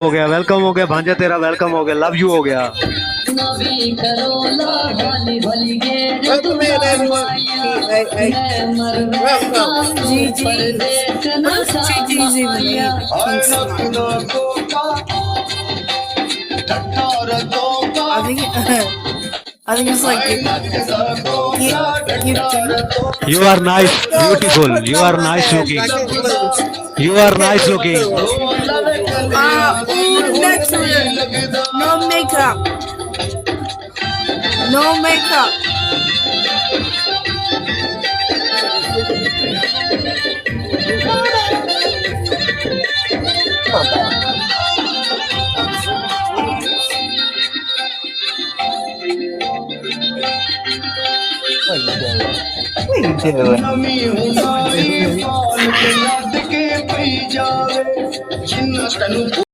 हो गया भांजा तेरा वेलकम हो गया लव यू हो गया। जी जी जी जी I think it's like You are nice, beautiful. You are nice looking. You are nice looking. natural, no makeup, no makeup. What are you doing?